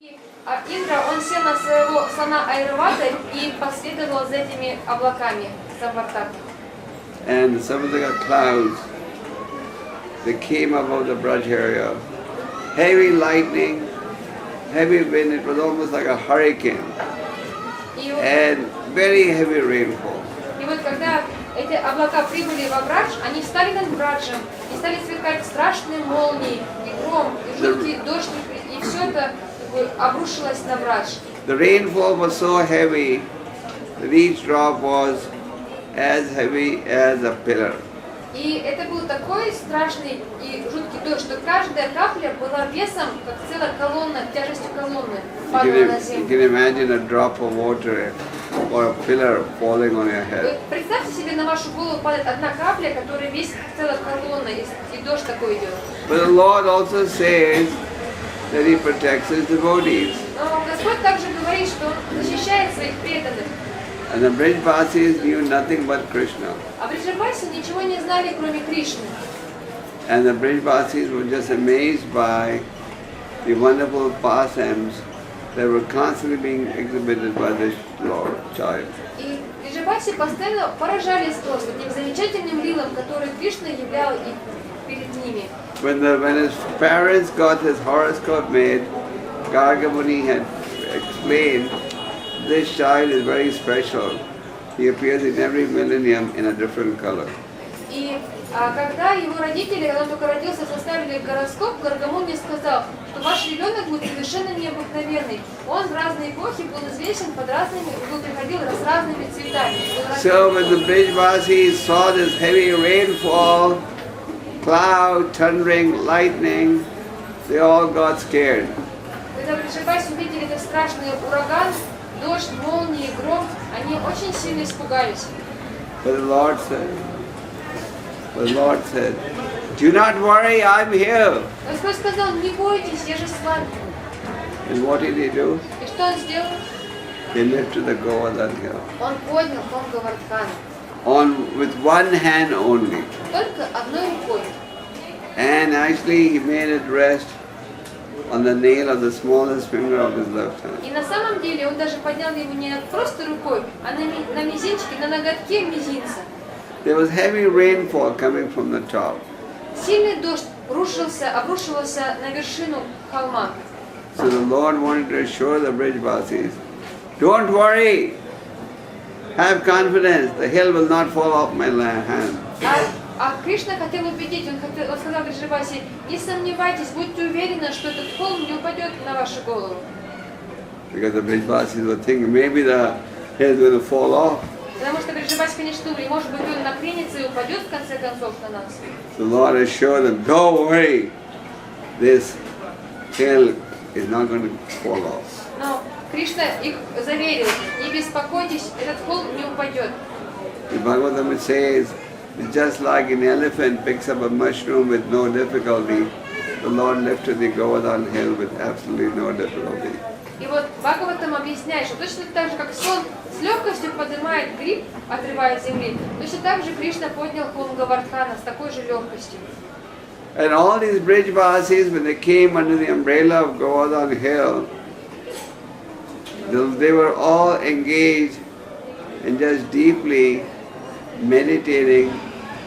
Индра, он сел на своего слона Айравата и последовал за этими облаками, Самвартак. And some of the clouds, they came above the Braj area. Heavy lightning, heavy wind, it was almost like a hurricane. And very heavy rainfall. И вот когда эти облака прибыли во Брадж, они встали над Браджем и стали сверкать страшные молнии, и гром, и жуткий дождь, и все это обрушилось на Брадж. The rainfall was so heavy that each drop was as heavy as a pillar. И это был такой страшный и жуткий дождь, что каждая капля была весом, как целая колонна, тяжестью колонны, падала на You землю. can imagine a drop of water or a pillar falling on your head. Представьте себе, на вашу голову падает одна капля, которая весит целая колонна, и дождь такой идет. But the Lord also says that He protects His devotees. Но Господь также говорит, что Он защищает своих преданных. And the Brijvasis knew nothing but Krishna. А Бриджабаси ничего не знали, кроме Кришны. And the Brijvasis were just amazed by the wonderful pastimes that were constantly being exhibited by the Lord child. И Бриджабаси постоянно поражались просто тем замечательным лилам, которые Кришна являл их перед ними. When his parents got his horoscope made, Gargamuni had explained, this child is very special. He appears in every millennium in a different color. И когда его родители, когда он только родился, составили гороскоп, Гаргамуни сказал, что ваш ребенок будет совершенно необыкновенный. Он в разные эпохи был известен под разными, приходил с разными цветами. So when the Brijvasis saw this heavy rainfall, cloud, thundering, lightning, they all got scared. Когда Бриджабаси увидели этот страшный ураган, дождь, молнии, гром, они очень сильно испугались. But the Lord said, do not worry, I'm here. Господь сказал, не бойтесь, я же с вами. And what did He do? И что он сделал? He lifted the Govardhan hill. Он поднял ком Говардхана. With one hand only. Только одной рукой. And actually He made it rest on the nail of the smallest finger of His left hand. И на самом деле он даже поднял его не просто рукой, а на мизинчике, на ноготке мизинца. There was heavy rainfall coming from the top. Сильный дождь обрушивался на вершину холма. So the Lord wanted to assure the Brijvasis, don't worry, have confidence, the hill will not fall off my hand. А Кришна хотел убедить, он сказал Бриджабаси, не сомневайтесь, будьте уверены, что этот холм не упадет на вашу голову. Because the Brijvasis were thinking maybe the hill is going to fall off. Потому что Бриджабаси, конечно, думали, может быть, он накренится и упадет в конце концов на нас. The Lord assured them, don't worry, this hill is not going to fall off. Но Кришна их заверил, не беспокойтесь, этот холм не упадет. The Bhagavatam says, it's just like an elephant picks up a mushroom with no difficulty. The Lord lifted the Govardhan hill with absolutely no difficulty. И вот Бхагаватам объясняет, что точно так же, как слон с легкостью поднимает гриб, отрывая от земли, точно так же Кришна поднял холм Говардхана с такой же легкостью. And all these Brijvasis, when they came under the umbrella of Govardhan hill, they were all engaged in just deeply meditating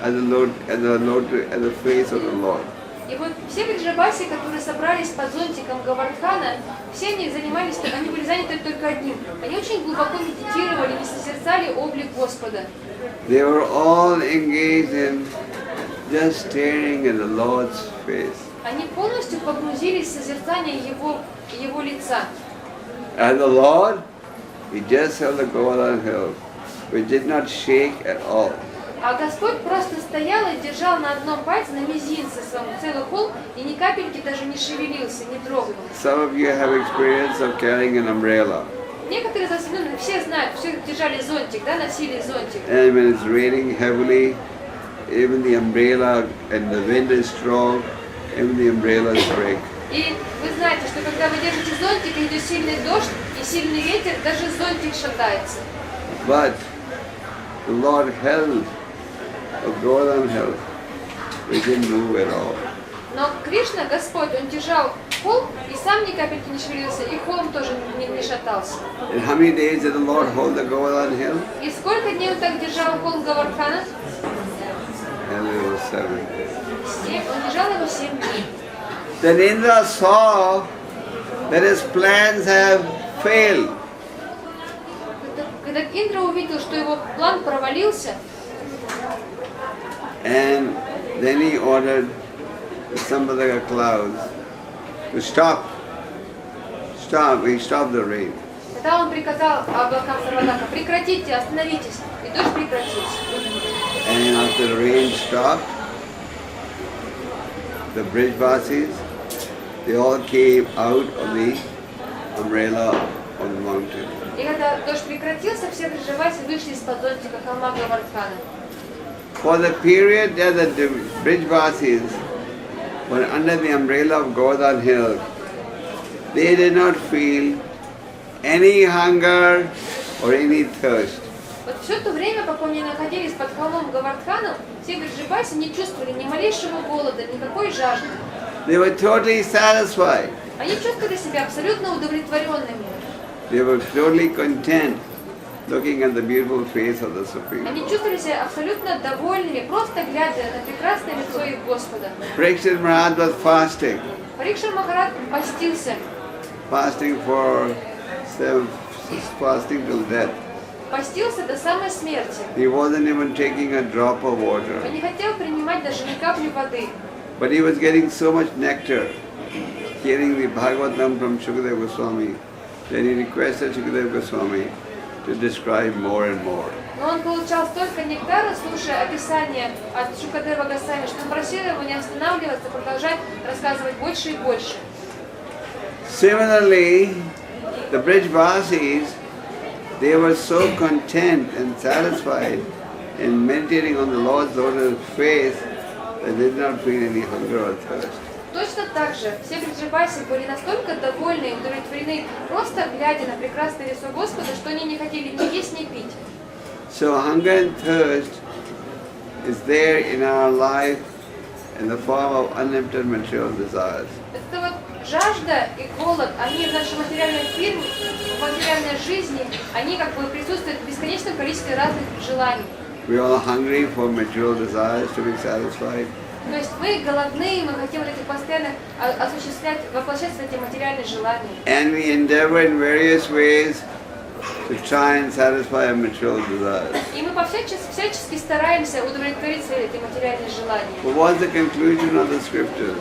at the face of the Lord. И вот все Бриджабаси, которые собрались под зонтиком Говардхана, все они занимались, они были заняты только одним. Они очень глубоко медитировали и созерцали облик Господа. They were all engaged in just staring at the Lord's face. Они полностью погрузились в созерцание Его лица. And the Lord, He just held the Govardhan hill, which did not shake at all. А Господь просто стоял и держал на одном пальце, на мизинце своем целый холм, и ни капельки даже не шевелился, не дрогнул. Some of you have experience of carrying an umbrella. Некоторые из вас, все знают, все держали зонтик, да, носили зонтик. And when it's raining heavily, even the umbrella and the wind is strong, even the umbrellas break. И вы знаете, что когда вы держите зонтик, и идет сильный дождь и сильный ветер, даже зонтик шатается. But the Lord held a Govardhan hill, which didn't move at all. Но Кришна, Господь, Он держал холм, и сам ни капельки не шевелился, и холм тоже не шатался. And how many days did the Lord hold the Govardhan hill? И сколько дней Он так держал холм Говардхана? And it was 7. Он держал его 7 дней. Then Indra saw that his plans have failed. Когда Индра увидел, что его план провалился, And then he ordered the Sambhadaka clouds to stop. He stopped the rain. тогда он приказал облакам Сарвадака: прекратите, остановитесь, и дождь прекратился. And after the rain stopped, the Brijvasis, they all came out of the umbrella of the mountain. И когда дождь прекратился, все Бриджаваси вышли из-под зонтика холма Говардхана. For the period that the Brijvasis were under the umbrella of Govardhan hill, they did not feel any hunger or any thirst. Вот все то время, пока они находились под холмом Говардханом, все Бриджаваси не чувствовали ни малейшего голода, никакой жажды. They were totally satisfied. Они чувствовали себя абсолютно удовлетворенными. They were totally content looking at the beautiful face of the Supreme. Они чувствовали себя абсолютно довольными, просто глядя на прекрасное лицо их Господа. Parikshit Maharaj was fasting Парикшар Махарадж постился. Fasting till death. Постился до самой смерти. He wasn't even taking a drop of water. Он не хотел принимать даже ни капли воды. But he was getting so much nectar, hearing the Bhagavatam from Shukadeva Goswami, that he requested Shukadeva Goswami to describe more and more. Но он получал столько нектара, слушая описание от Шукадева Госвами, что он просил его не останавливаться, продолжать рассказывать больше и больше. Similarly, the Brijvasis, they were so content and satisfied in meditating on the Lord's lotus face that they did not feel any hunger or thirst. Точно так же все Бриджаваси были настолько довольны и удовлетворены, просто глядя на прекрасное лицо Господа, что они не хотели ни есть, ни пить. So hunger and thirst is there in our life in the form of unlimited material desires. Это вот жажда и голод, они в нашей материальной фирме, в материальной жизни, они как бы присутствуют в бесконечном количестве разных желаний. We are all hungry for material desires to be satisfied. То есть мы голодны, мы хотим вот эти постоянно осуществлять, воплощать эти материальные желания. And we endeavor in various ways to try and satisfy our material desires. И мы всячески стараемся удовлетворить свои эти материальные желания. But what's the conclusion of the scriptures?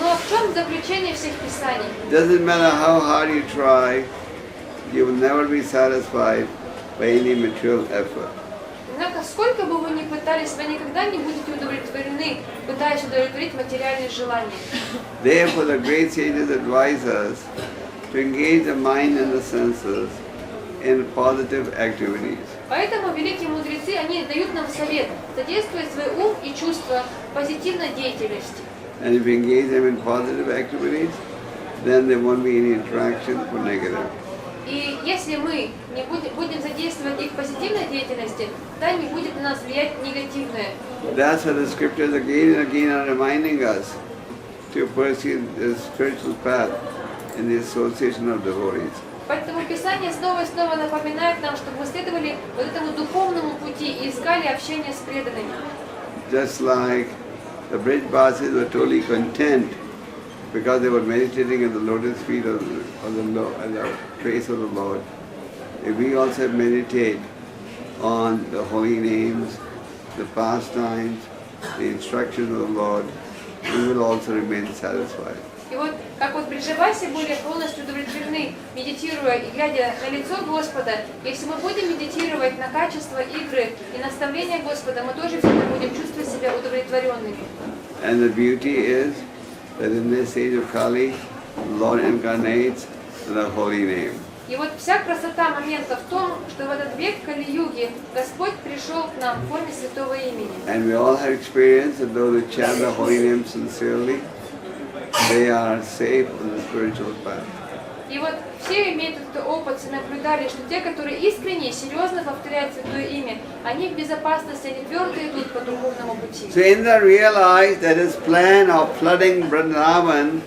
Но в чем заключение всех писаний? Doesn't matter how hard you try, you will never be satisfied by any material effort. Однако, сколько бы вы ни пытались, вы никогда не будете удовлетворены, пытаясь удовлетворить материальные желания. Therefore, the great sages advise us to engage the mind and the senses in positive activities. Поэтому великие мудрецы, они дают нам совет задействовать свой ум и чувства в позитивной деятельности. And if we engage them in positive activities, then there won't be any attraction for negative. И если мы не будем задействовать их в позитивной деятельности, тогда не будет на нас влиять негативное. That's why the scriptures again and again are reminding us to pursue the spiritual path in the association of devotees. Поэтому Писание снова и снова напоминает нам, чтобы мы следовали вот этому духовному пути и искали общение с преданными. Just like the Brijvasis were totally content because they were meditating at the lotus feet of the face of the Lord. If we also meditate on the holy names, the pastimes, the instructions of the Lord, we will also remain satisfied. И вот, как вот Бриджаваси были полностью удовлетворены, медитируя и глядя на лицо Господа, если мы будем медитировать на качество игры и наставления Господа, мы тоже всегда будем чувствовать себя удовлетворенными. And the beauty is that in this age of Kali, the Lord incarnates the holy name. И вот вся красота момента в том, что в этот век Кали-юги Господь пришел к нам в форме святого имени. And we all have experienced that those who chant the holy name sincerely, they are safe on the spiritual path. И вот все имеют этот опыт и наблюдали, что те, которые искренне и серьезно повторяют Святое Имя, они в безопасности, они твердо идут по духовному пути. So Indra realized that his plan of flooding Vrindavan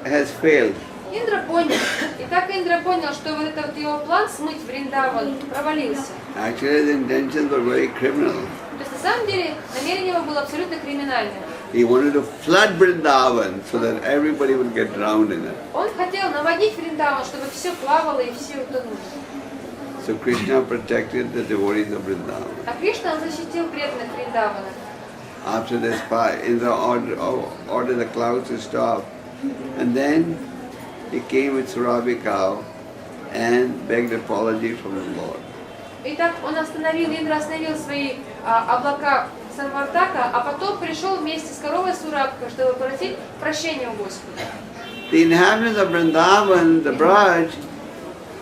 has failed. Индра понял, и так Индра понял, что вот этот вот его план смыть Вриндаван провалился. Actually, his intentions were very criminal. То есть на самом деле намерение его было абсолютно криминальным. He wanted to flood Vrindavan so that everybody would get drowned in it. Он хотел наводнить Вриндаван, чтобы все плавало и все утонули. So Krishna protected the devotees of Vrindavan. А Кришна он защитил преданных Вриндавана. After this, Indra ordered the clouds to stop. And then he came with Surabhi cow and begged apology from the Lord. Итак, он Индра остановил свои облака Самвартака, а потом пришел вместе с коровой Сурабхой, чтобы просить прощения у Господа. The inhabitants of Vrindavan, the Braj,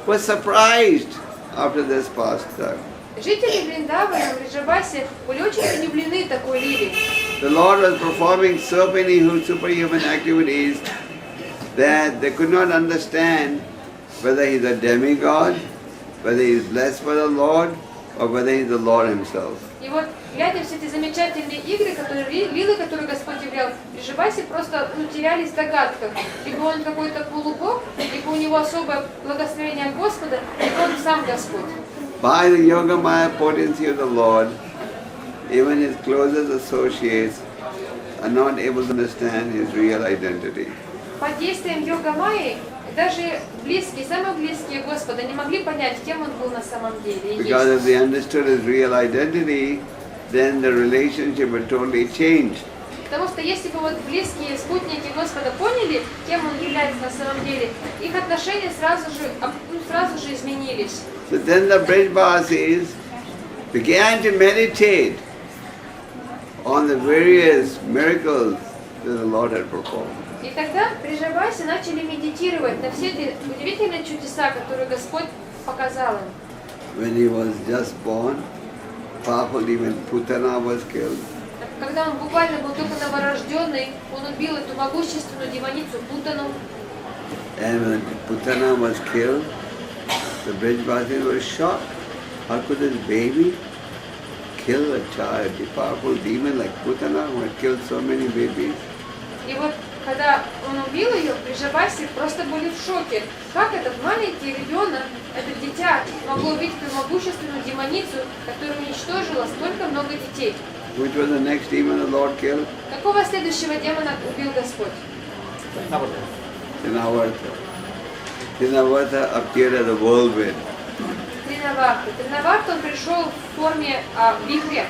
were surprised after this pastime. Жители Вриндавана, Вриджабаси были очень удивлены такой лилией. The Lord was performing so many superhuman activities that they could not understand whether he's a demigod, whether he's blessed by the Lord, or whether he's the Lord himself. И вот, глядя все эти замечательные игры, лилы, которые Господь являл, Вриджабаси просто терялись в догадках. Либо он какой-то полубог, либо у него особое благословение Господа, либо он сам Господь. By the Yogamaya potency of the Lord, even his closest associates are not able to understand his real identity. Под действием йога майи даже близкие, самые близкие Господа не могли понять, кем он был на самом деле. Because if they understood his real identity, then the relationship would totally change. Потому что если бы вот близкие спутники Господа поняли, кем он является на самом деле, их отношения сразу же изменились. So then the Brajvasis began to meditate on the various miracles that the Lord had performed. И тогда Вриджабаси начали медитировать на все эти удивительные чудеса, которые Господь показал им. When he was just born, powerful demon Putana was killed. Когда он буквально был только новорожденный, он убил эту могущественную демоницу Путану. And when Putana was killed, the Brajvasis were shocked. How could this baby kill a child, a powerful demon like Putana who had killed so many babies? И вот когда он убил ее, Вриджабаси просто были в шоке. Как этот маленький ребенок, это дитя, могло убить эту могущественную демоницу, которая уничтожила столько много детей? Which was the next demon the Lord killed? Какого следующего демона убил Господь? Trinavarta. Trinavarta appeared as a whirlwind. Тринаварта. Тринаварта он пришел в форме вихря.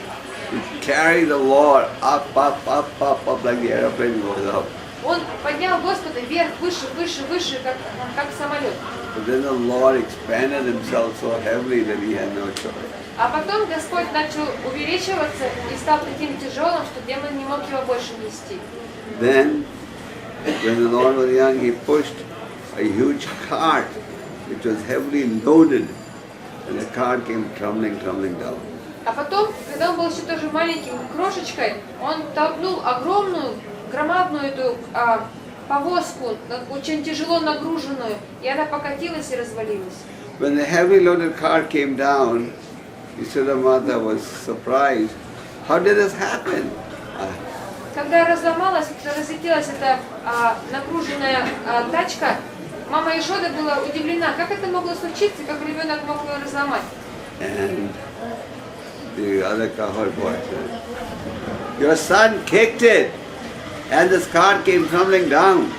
He carried the Lord up like the airplane goes up. Он поднял Господа вверх, выше, выше, выше, как самолет. But then the Lord expanded himself so heavily that he had no choice. А потом Господь начал увеличиваться и стал таким тяжелым, что демон не мог его больше нести. Then, when the Lord was young, he pushed a huge cart which was heavily loaded, and the cart came tumbling down. А потом, когда он был еще тоже маленьким, крошечкой, он толкнул огромную, громадную эту повозку, очень тяжело нагруженную, и она покатилась и развалилась. When the heavy loaded cart came down, Yashoda was surprised. How did this happen? Когда разлетелась эта нагруженная тачка, мама Ешода была удивлена, как это могло случиться, как ребенок мог ее разломать. And the other cowherd boy said, "Your son kicked it, and this cart came tumbling down."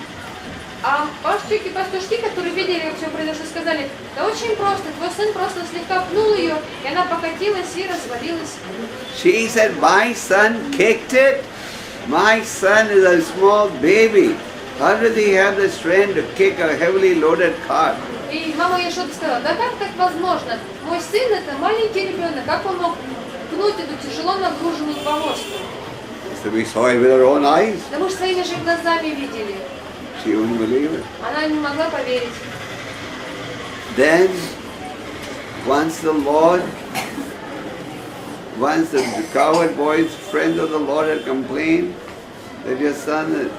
А пастушки, которые видели, как все произошло, сказали, да очень просто, твой сын просто слегка пнул ее, и она покатилась и развалилась. She said, "My son kicked it. My son is a small baby. How does he have the strength to kick a heavily loaded cart?" И мама Ешода сказала, да как так возможно? Мой сын это маленький ребенок, как он мог пнуть эту тяжело нагруженную повозку? So we saw it with our own eyes. Да мы же своими же глазами видели. She wouldn't believe it. Она не могла поверить. Then, once the cowherd boys, friends of the Lord, had complained that your son,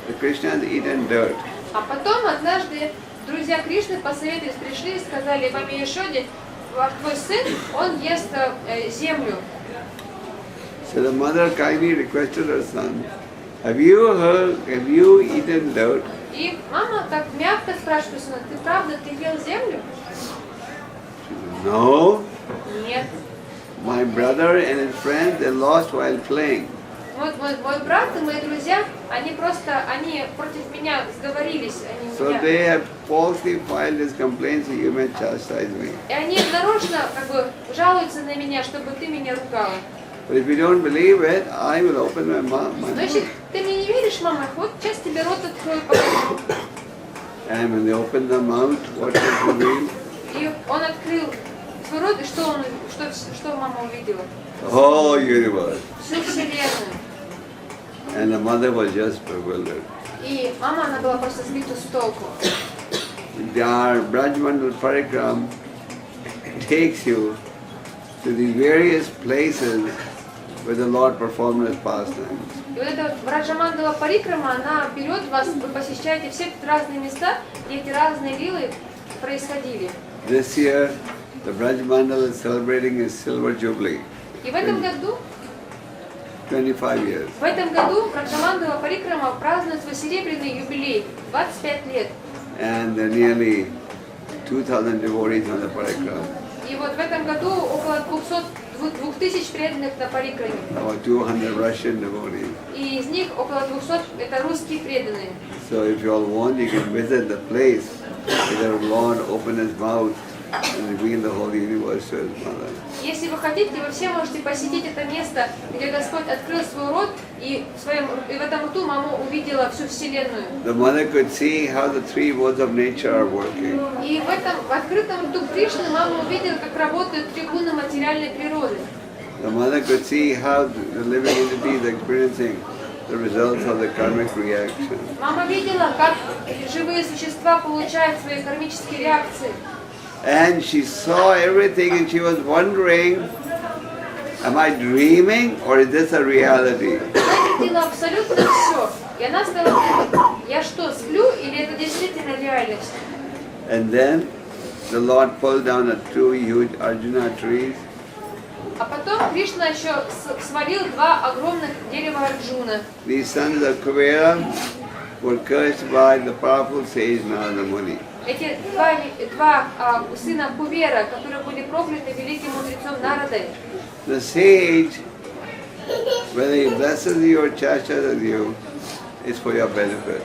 the Krishna, has eaten dirt. А потом однажды друзья Кришны посоветовались, пришли и сказали: в Ами-Ешоде твой сын, он ест землю. So the mother kindly requested her son, have you eaten dirt? И мама так мягко спрашивает сына: ты правда, ты ел землю? No. Нет. My brother and his friends, they lost while playing. Мой брат и мои друзья, они против меня сговорились. So they have falsely filed this complaint, so you may chastise me. И они нарочно жалуются на меня, чтобы ты меня ругала. But if you don't believe it, I will open my mouth. Но если ты мне не веришь, мама, вот сейчас тебе рот открою, покажу. And when they opened the mouth, what was revealed? И он открыл свой рот, и что мама увидела? The whole universe. Всю вселенную. And the mother was just bewildered. И мама, она была просто сбита с толку. Our Brajmandal Parikram takes you to these various places where the Lord performed His pastimes. И вот эта Браджамандала Парикрама, она берет вас, вы посещаете все разные места, где эти разные лилы происходили. This year, the Brajmandal is celebrating its silver jubilee. И в этом году 25 years. В этом году Браджамандала Парикрама празднует свой серебряный юбилей, 25 лет. And there are nearly 2,000 devotees on the Parikram. И вот в этом году около 2000 преданных на Парикраме. About 200 Russian devotees. И из них около 200 это русские преданные. So if you all want, you can visit the place where the Lord opened His mouth and revealed the whole universe to His mother. Если вы хотите, вы все можете посетить это место, где Господь открыл свой рот, и в этом рту мама увидела всю вселенную. The mother could see how the three modes of nature are working. И в открытом рту Кришны мама увидела, как работают три гуна материальной природы. The mother could see how the living entity is experiencing the results of the karmic reaction. Мама видела, как живые существа получают свои кармические реакции. And she saw everything and she was wondering, am I dreaming or is this a reality? Она видела абсолютно все. И она стала думать: я что, сплю или это действительно реальность? And then the Lord pulled down two huge Arjuna trees. А потом Кришна еще свалил два огромных дерева Арджуна. These sons of Kuvera were cursed by the powerful sage Narada Muni. Эти два сына Кувера, которые были прокляты великим мудрецом Нарадой. The sage, whether he blesses you or chastises you, is for your benefit.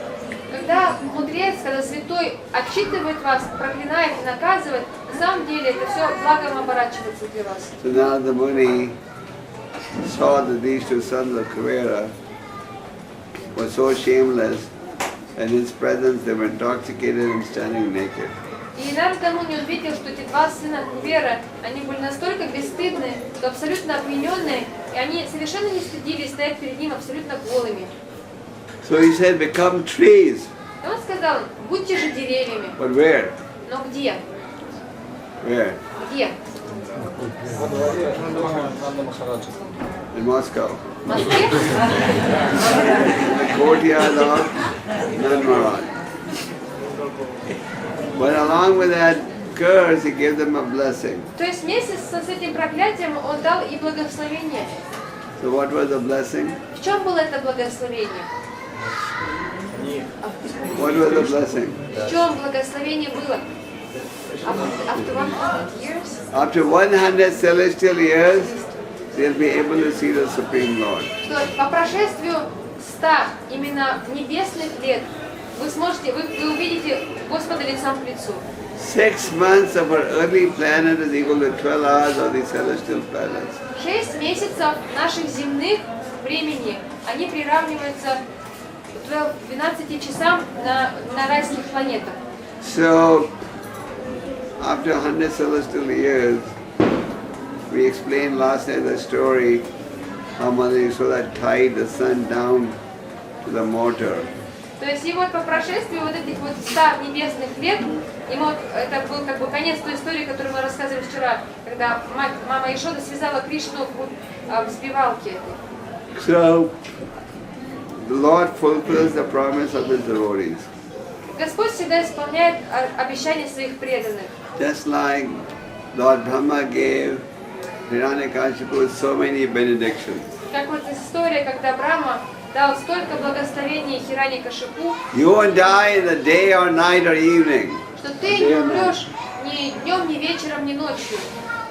Когда мудрец, когда святой отчитывает вас, проклинает и наказывает, на самом деле это все благом оборачивается для вас. So Narada Muni saw that these two sons of Kuvera were so shameless, and in his presence they were intoxicated and standing naked. И Нарада Муни увидел, что эти два сына Кувера, они были настолько бесстыдны, что абсолютно опьяненные, и они совершенно не стыдились стоять перед ним абсолютно голыми. So he said, become trees. И он сказал: будьте же деревьями. But where? Но где? Where? Где? In Moscow. В Москве? In the courtyard of Nand Maharaj. But along with that curse, he gave them a blessing. То есть вместе с этим проклятием он дал и благословение. So what was the blessing? В чем было это благословение? What was the blessing? В чем благословение было? After 100 years? After 100 celestial years, they'll be able to see the Supreme Lord. Что по прошествию 100 именно небесных лет вы увидите Господа лицом к лицу. 6 months of our early planet is equal to 12 hours of the celestial planets. 6 месяцев наших земных времени, они приравниваются 12 часам на райских планетах. So, after 100 celestial years, we explained last night the story how Mother Yashoda tied the sun down to the mortar. То есть и вот по прошествию вот этих вот 100 небесных лет, это был как бы конец той истории, которую мы рассказывали вчера, когда мама Ешода связала Кришну в сбивалке этой. So, the Lord fulfills the promise of His devotees. Господь всегда исполняет обещания своих преданных. Just like Lord Brahma gave Hiranyakashipu so many benedictions. Как вот история, когда Брахма дал столько благословений Хираньякашипу, You won't die in the day or night or evening. что ты не умрешь ни днем, ни вечером, ни ночью.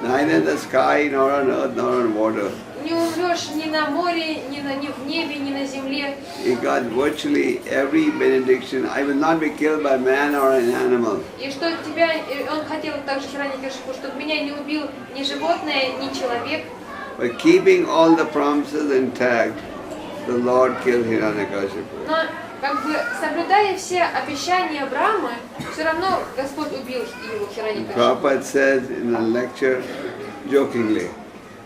Neither in the sky, nor on earth, nor on water. Не умрешь ни на море, ни в небе, ни на земле. He got virtually every benediction. I will not be killed by man or an animal. И что тебя, он хотел также Хираньякашипу, чтобы меня не убил ни животное, ни человек. By keeping all the promises intact, the Lord killed Hiranyakashipu. Но как бы соблюдая все обещания Брахмы, все равно Господь убил его Хираньякашипу. Prabhupada said in a lecture, jokingly,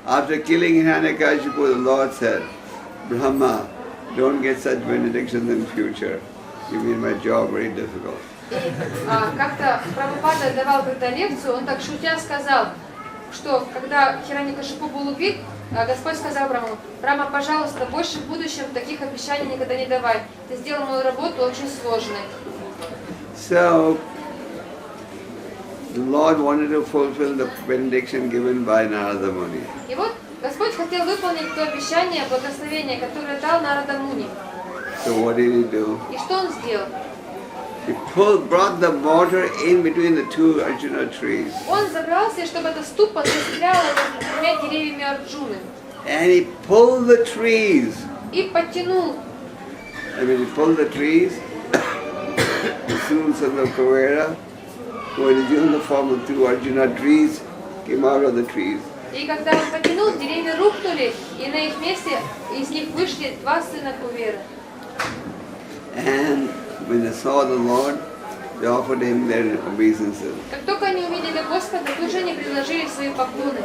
after killing Hiranyakashipu, the Lord said, Brahma, don't get such benedictions in future. You made my job very difficult. И как-то Прабхупада давал когда лекцию, он так шутя сказал, что когда Хираньякашипу был убит, Господь сказал Брахму: Брахма, пожалуйста, больше в будущем таких обещаний никогда не давай. Ты сделал мою работу очень сложной. So, the Lord wanted to fulfill the benediction given by Narada Muni. И вот Господь хотел выполнить то обещание, благословение, которое дал Нарада Муни. So what did he do? И что он сделал? He brought the mortar in between the two Arjuna trees. Он забрался, чтобы эта ступа застряла между двумя деревьями Арджуны. And he pulled the trees. И подтянул. I mean, he pulled the trees. The students of the Kavera, who had assumed the form of two Arjuna trees, came out of the trees. И когда он потянул, деревья рухнули, и на их месте из них вышли два сына Куверы. And when they saw the Lord, they offered him their obeisances. Как только они увидели Господа, тут же они предложили свои поклоны.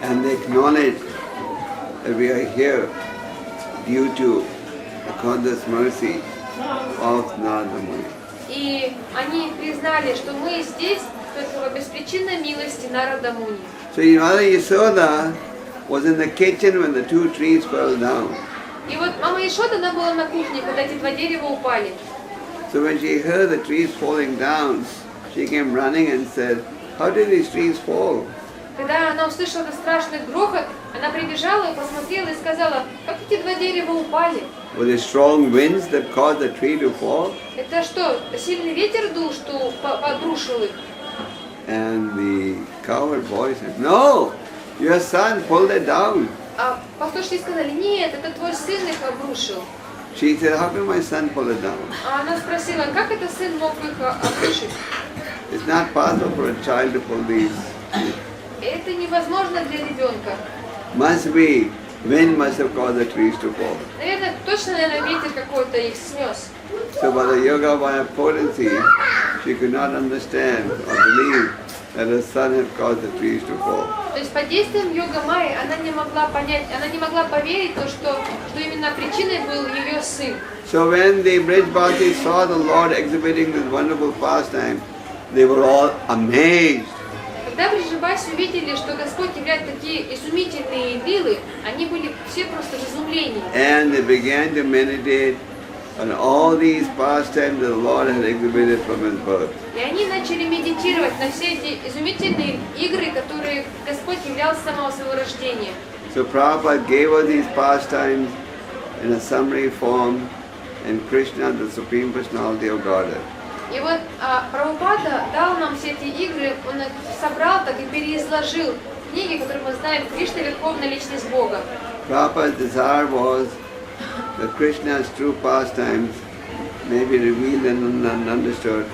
And they acknowledged that we are here due to the conscious mercy of Narada Muni. И они признали, что мы здесь только по беспричинной милости Нарада Муни. So Mother Yasoda was in the kitchen when the two trees fell down. И вот мама Ишода, она была на кухне, когда эти два дерева упали. So when she heard the trees falling down, she came running and said, "How did these trees fall?" Когда она услышала этот страшный грохот, она прибежала и посмотрела и сказала: как эти два дерева упали? Were there strong winds that caused the tree to fall? Это что, сильный ветер дул, что подрушил их? And the cowherd boy said, "No, your son pulled it down." А пастушки сказали: нет, это твой сын их обрушил. She said, "How can my son pull it down? А она спросила: как это сын мог их обрушить? It's not possible for a child to pull these. Это невозможно для ребенка. Must be, wind must have caused the trees to fall." Наверное, точно, ветер какой-то их снес. So by the yoga Maya potency, she could not understand or believe that her son had caused the trees to fall. То есть под действием йога Майи она не могла понять, она не могла поверить, что именно причиной был ее сын. So when the Brijbhati saw the Lord exhibiting this wonderful pastime, they were all amazed. Когда Бриджбаси увидели, что Господь являет такие изумительные лилы, они были все просто в изумлении. And they began to meditate on all these pastimes that the Lord had exhibited from His birth. И они начали медитировать на все эти изумительные игры, которые Господь являл с самого своего рождения. So Prabhupada gave us these pastimes in a summary form, and Krishna, the Supreme Personality of Godhead. И вот Прабхупада дал нам все эти игры, он их собрал так и переизложил в книге, которые мы знаем, Кришна — Верховная Личность Бога. Prabhupada's desire was that Krishna's true pastimes may be revealed and understood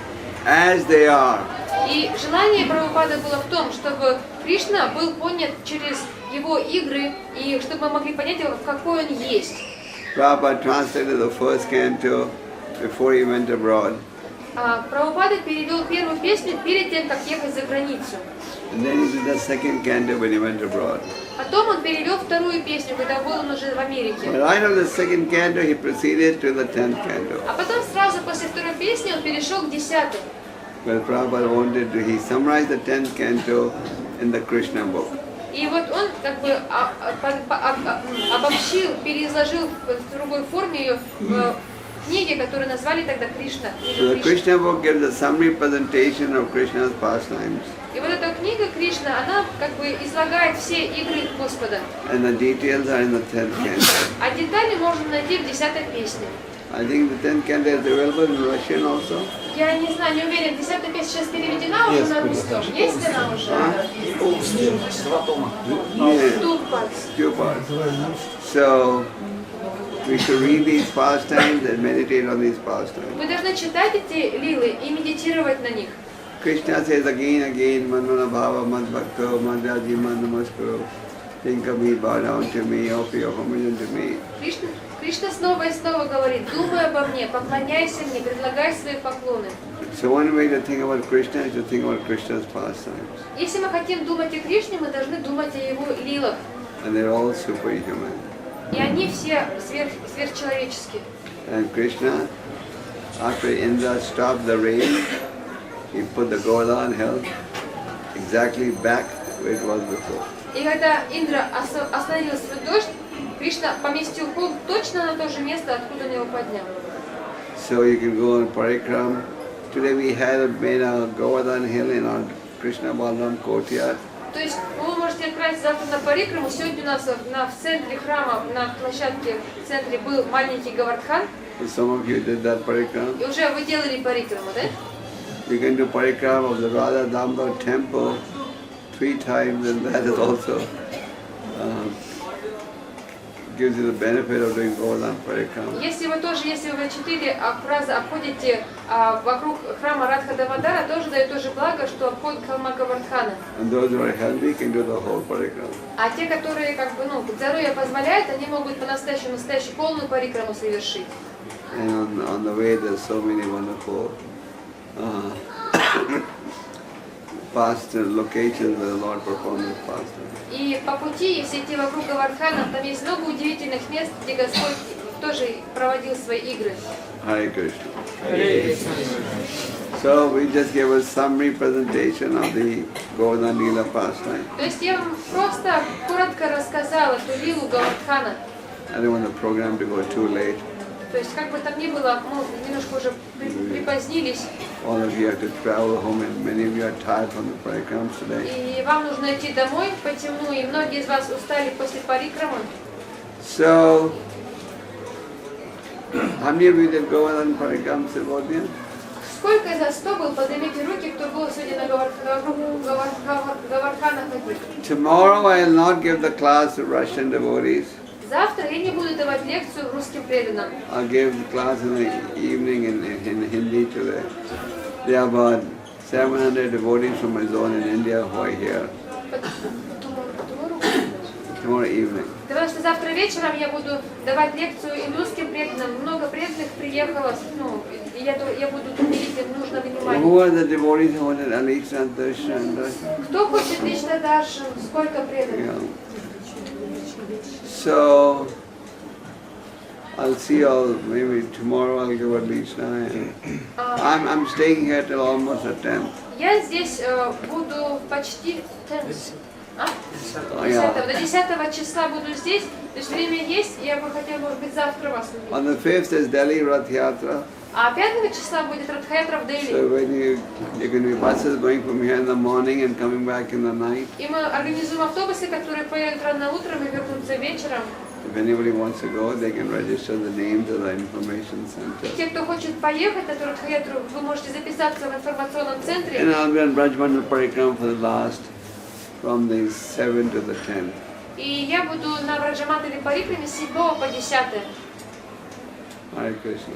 as they are. И желание Прабхупады было в том, чтобы Кришна был понят через его игры, и чтобы мы могли понять его, какой он есть. Prabhupada translated the first canto before he went abroad. Прабхупада перевел первую песню перед тем, как ехать за границу. And then he did the second canto when he went abroad. Потом он перевел вторую песню, когда был он уже в Америке. Right after the second canto, he proceeded to the 10th canto. А потом сразу после второй песни он перешел к 10-й. Well, Prabhupada wanted to, he summarized the 10th canto in the Krishna book. И вот он как бы обобщил, переизложил в другой форме ее в книге, которую назвали тогда Кришна. So the Книга Кришны. Krishna book gives a summary presentation of Krishna's pastimes. И вот эта книга Кришна, она как бы излагает все игры Господа. And the details are in the 10th canto. А детали можно найти в 10-й песне. I think the 10th canto is available in Russian also. Я не знаю, не уверен, 10-я песня сейчас переведена уже на русском. Есть ли она уже? Два тома. Yeah, Two parts. 2 parts. So we should read these pastimes and meditate on these pastimes. Вы должны читать эти лилы и медитировать на них. Krishna says again, Manana Bhava Mad Bhakto Madhyaji Namaskuru. Think of me, bow down to me, offer your homage to me. Кришна снова и снова говорит: думай обо мне, поклоняйся мне, предлагай свои поклоны. So one way to think about Krishna is to think about Krishna's pastimes. Если мы хотим думать о Кришне, мы должны думать о его лилах. And they're all superhuman. И они все сверхчеловеческие. And Krishna, after Indra stopped the rain, he put the Govardhan hill exactly back where it was before. И когда Индра остановил свой дождь, Кришна поместил холм точно на то же место, откуда он его поднял. So you can go on parikram. Today we had made a Govardhan hill in our Krishna Balaram courtyard. То есть вы можете отправиться завтра на парикраму. Сегодня у нас в центре храма, на площадке в центре был маленький Говардхан. So some of you did that parikram. И уже вы делали парикраму, да? You can do parikram of the Radha Damodar temple 3 times, and that is also gives you the benefit of doing Govardhan parikram. Если вы 4 раза обходите вокруг храма Радха Дамодара, тоже дает то же благо, что обход холма Говардхана. And those who are healthy can do the whole parikram. А те, которые здоровье позволяет, они могут по-настоящему полную парикраму совершить. And on the way there's so many wonderful locations where the Lord performs His pastime. И по пути, если идти вокруг Говардхана, там есть много удивительных мест, где Господь тоже проводил свои игры. Hare Krishna. So we just gave a summary presentation of the Govardhan Leela pastime. То есть я вам просто коротко рассказала эту лилу Говардхана. I don't want the program to go too late. То есть как бы там ни было, мы немножко уже припозднились. All of you have to travel home, and many of you are tired from the parikrams today. И вам нужно идти домой по темну, и многие из вас устали после парикрамы. So, how many of you did Govardhan parikrams сегодня? Сколько из вас, кто был? Поднимите руки, кто был сегодня на Говардхана ходил. Tomorrow I will not give the class to Russian devotees. Завтра я не буду давать лекцию русским преданным. I'll give the class in the evening in Hindi today. There are about 700 devotees from my zone in India who are here. Tomorrow evening. Потому что завтра вечером я буду давать лекцию индусским преданным. Много преданных приехало, и я буду уделить им нужное внимание. Who are the devotees who wanted Alisa, Darshan? Кто хочет лично Даршан? Сколько преданных? Yeah. So, I'll see you all, maybe tomorrow I'll give Alisa. I'm staying here till almost at 10. Я здесь буду почти 10. До 10 числа буду здесь, то есть время есть, я бы хотела, может быть, завтра вас увидеть. On the 5th is Delhi Rath Yatra. А 5 числа будет Радхаятра в Дели. So when you're going to be buses going from here in the morning and coming back in the night. И мы организуем автобусы, которые поедут рано утром и вернутся вечером. If anybody wants to go, they can register the names of the information center. Те, кто хочет поехать на Радхаятру, вы можете записаться в информационном центре. And I'll be on Brajmandal Parikram for the last, from the 7th to the 10th. И я буду на Враджамандале Парикраме с 7 по 10. Hare Krishna.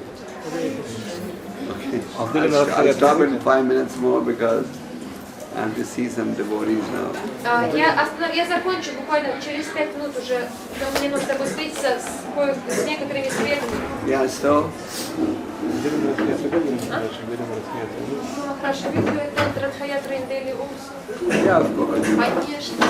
Okay. I'll stop in 5 minutes more because I have to see some devotees now. Я закончу буквально через 5 минут уже, но мне нужно будет встретиться с некоторыми преданными. Yeah, so? Хорошо, видео это Радхаятры Индели Омск. Yeah, of course. Конечно.